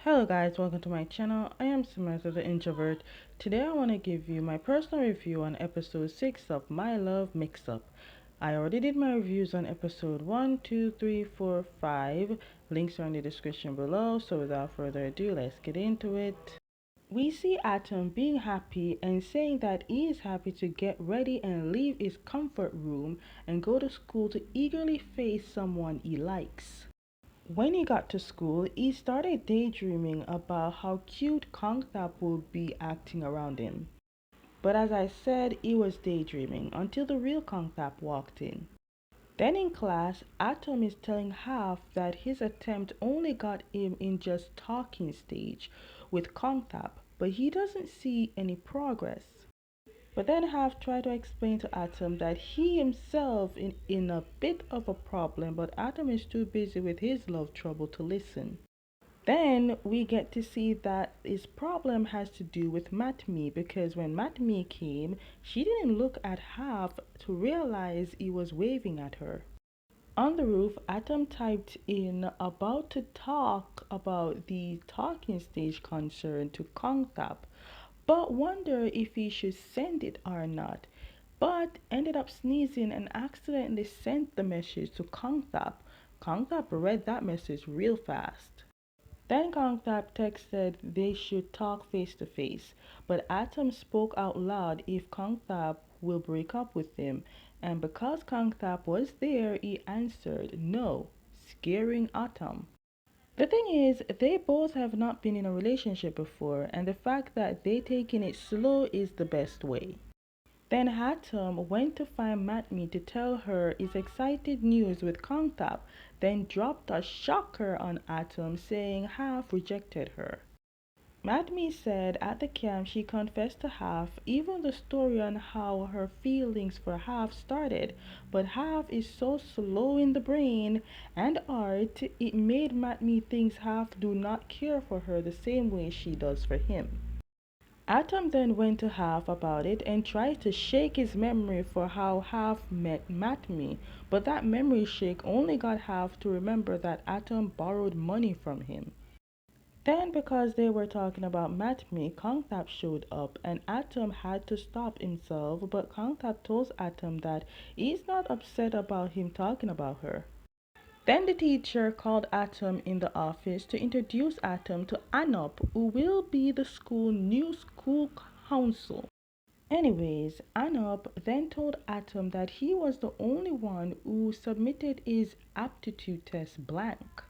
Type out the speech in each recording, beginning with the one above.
Hello guys, welcome to my channel. I am Samantha the Introvert. Today I want to give you my personal review on episode 6 of My Love Mix-Up. I already did my reviews on episode 1, 2, 3, 4, 5. Links are in the description below, so without further ado, let's get into it. We see Atom being happy and saying that he is happy to get ready and leave his comfort room and go to school to eagerly face someone he likes. When he got to school, he started daydreaming about how cute KONGTHAP would be acting around him. But as I said, he was daydreaming until the real KONGTHAP walked in. Then in class, Atom is telling Half that his attempt only got him in just talking stage with KONGTHAP, but he doesn't see any progress. But then Half tried to explain to Atom that he himself in a bit of a problem, but Atom is too busy with his love trouble to listen. Then we get to see that his problem has to do with Matme because when Matme came, she didn't look at Half to realize he was waving at her. On the roof, Atom typed in about to talk about the talking stage concern to KONGTHAP, but wonder if he should send it or not. But ended up sneezing and accidentally sent the message to KONGTHAP. KONGTHAP read that message real fast. Then KONGTHAP texted they should talk face to face, but Atom spoke out loud if KONGTHAP will break up with him, and because KONGTHAP was there, he answered no, scaring Atom. The thing is, they both have not been in a relationship before, and the fact that they taking it slow is the best way. Then Atom went to find Matme to tell her his excited news with KONGTHAP, then dropped a shocker on Atom saying Half rejected her. Matme said at the camp she confessed to Half even the story on how her feelings for Half started, but Half is so slow in the brain and art it made Matme think Half do not care for her the same way she does for him. Atom then went to Half about it and tried to shake his memory for how Half met Matme, but that memory shake only got Half to remember that Atom borrowed money from him. Then, because they were talking about Matme, KONGTHAP showed up and Atom had to stop himself, but KONGTHAP told Atom that he's not upset about him talking about her. Then the teacher called Atom in the office to introduce Atom to Anup, who will be the new school council. Anyways, Anup then told Atom that he was the only one who submitted his aptitude test blank.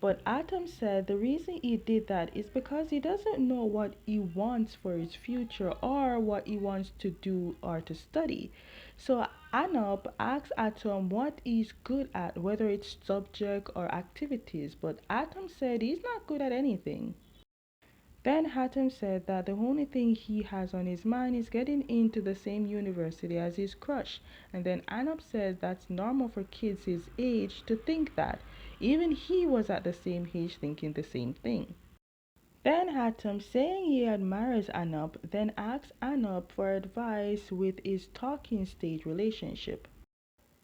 But Atom said the reason he did that is because he doesn't know what he wants for his future or what he wants to do or to study. So Anup asked Atom what he's good at, whether it's subject or activities, but Atom said he's not good at anything. Then Atom said that the only thing he has on his mind is getting into the same university as his crush. And then Anup said that's normal for kids his age to think that. Even he was at the same age thinking the same thing. Then Atom, saying he admires Anup, then asks Anup for advice with his talking stage relationship.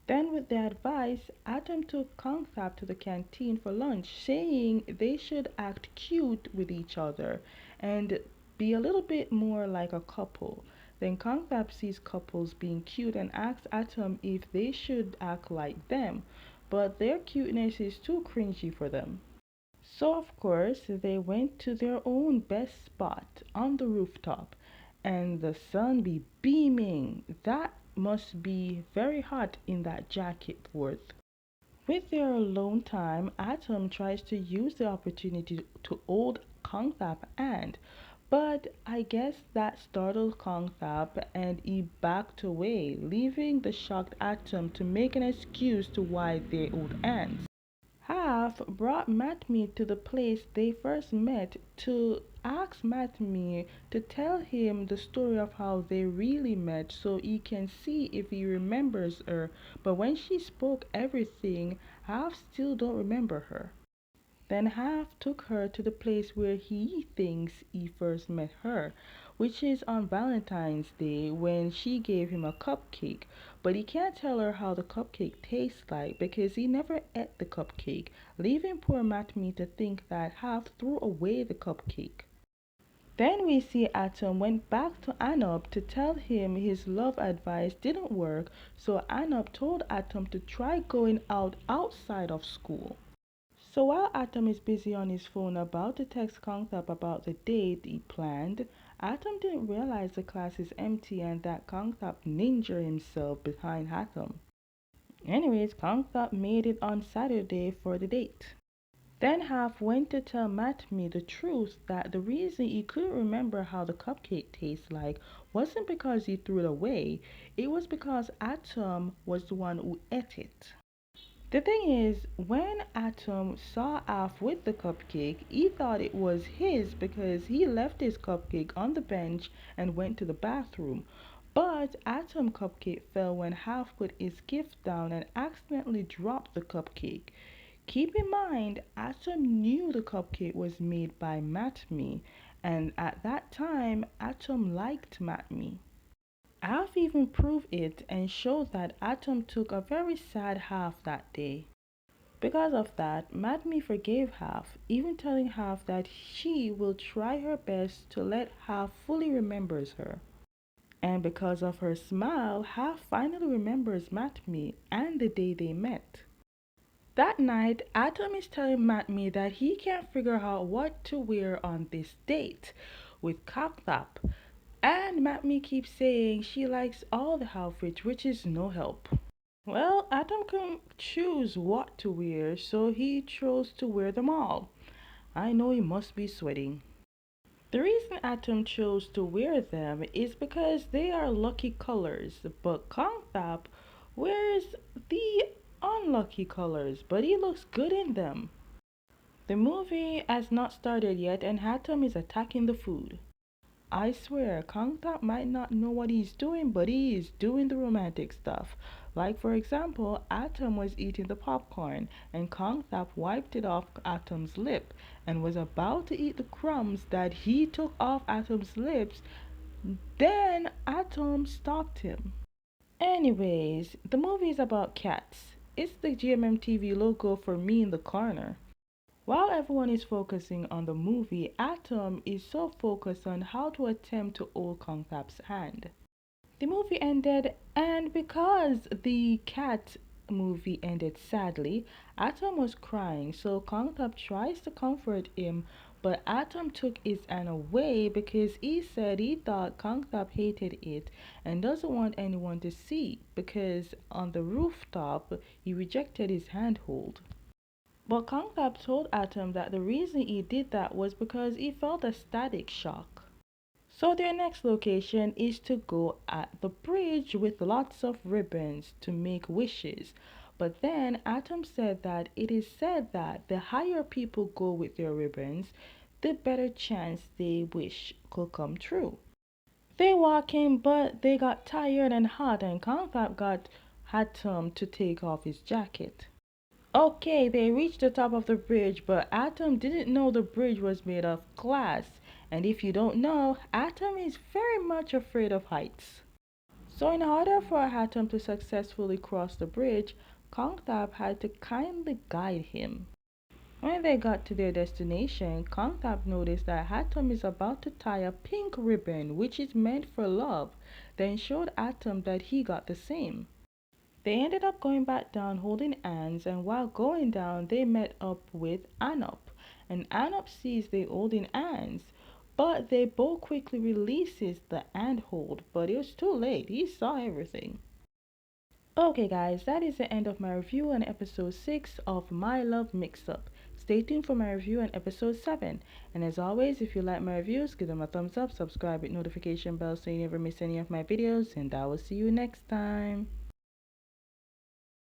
Then with the advice, Atom took KONGTHAP to the canteen for lunch, saying they should act cute with each other and be a little bit more like a couple. Then KONGTHAP sees couples being cute and asks Atom if they should act like them, but their cuteness is too cringy for them. So of course they went to their own best spot on the rooftop and the sun be beaming. That must be very hot in that jacket worth. With their alone time, Atom tries to use the opportunity to hold KONGTHAP hand, but I guess that startled KONGTHAP and he backed away, leaving the shocked Atom to make an excuse to why they hold hands. Half brought Matme to the place they first met to ask Matme to tell him the story of how they really met so he can see if he remembers her. But when she spoke everything, Half still don't remember her. Then Half took her to the place where he thinks he first met her, which is on Valentine's Day when she gave him a cupcake. But he can't tell her how the cupcake tastes like because he never ate the cupcake, leaving poor Matme to think that Half threw away the cupcake. Then we see Atom went back to Anop to tell him his love advice didn't work, so Anop told Atom to try going out outside of school. So while Atom is busy on his phone about to text KONGTHAP about the date he planned, Atom didn't realize the class is empty and that KONGTHAP ninja himself behind Atom. Anyways, KONGTHAP made it on Saturday for the date. Then Half went to tell Matme the truth that the reason he couldn't remember how the cupcake tastes like wasn't because he threw it away, it was because Atom was the one who ate it. The thing is, when Atom saw Alf with the cupcake, he thought it was his because he left his cupcake on the bench and went to the bathroom. But Atom cupcake fell when Half put his gift down and accidentally dropped the cupcake. Keep in mind, Atom knew the cupcake was made by Matme, and at that time, Atom liked Matme. Alf even proved it and showed that Atom took a very sad Half that day. Because of that, Matme forgave Half, even telling Half that she will try her best to let Half fully remembers her. And because of her smile, Half finally remembers Matme and the day they met. That night, Atom is telling Matme that he can't figure out what to wear on this date with KONGTHAP. And Matme keeps saying she likes all the outfits, which is no help. Well, Atom can choose what to wear, so he chose to wear them all. I know he must be sweating. The reason Atom chose to wear them is because they are lucky colors, but KONGTHAP wears the unlucky colors, but he looks good in them. The movie has not started yet and Atom is attacking the food. I swear, KONGTHAP might not know what he's doing, but he is doing the romantic stuff. Like for example, Atom was eating the popcorn, and KONGTHAP wiped it off Atom's lip, and was about to eat the crumbs that he took off Atom's lips. Then Atom stopped him. Anyways, the movie is about cats. It's the GMM TV logo for me in the corner. While everyone is focusing on the movie, Atom is so focused on how to attempt to hold KONGTHAP's hand. The movie ended, and because the cat movie ended sadly, Atom was crying, so KONGTHAP tries to comfort him, but Atom took his hand away because he said he thought KONGTHAP hated it and doesn't want anyone to see because on the rooftop he rejected his handhold. But KONGTHAP told Atom that the reason he did that was because he felt a static shock. So their next location is to go at the bridge with lots of ribbons to make wishes. But then Atom said that it is said that the higher people go with their ribbons, the better chance they wish could come true. They walk in, but they got tired and hot, and KONGTHAP got Atom to take off his jacket. Okay, they reached the top of the bridge, but Atom didn't know the bridge was made of glass. And if you don't know, Atom is very much afraid of heights. So in order for Atom to successfully cross the bridge, KONGTHAP had to kindly guide him. When they got to their destination, KONGTHAP noticed that Atom is about to tie a pink ribbon, which is meant for love, then showed Atom that he got the same. They ended up going back down holding hands, and while going down they met up with Anop, and Anop sees they holding hands, but they both quickly releases the handhold, but it was too late, he saw everything. Okay guys, that is the end of my review on episode 6 of My Love Mix-Up. Stay tuned for my review on episode 7. And as always, if you like my reviews, give them a thumbs up, subscribe with notification bell so you never miss any of my videos, and I will see you next time.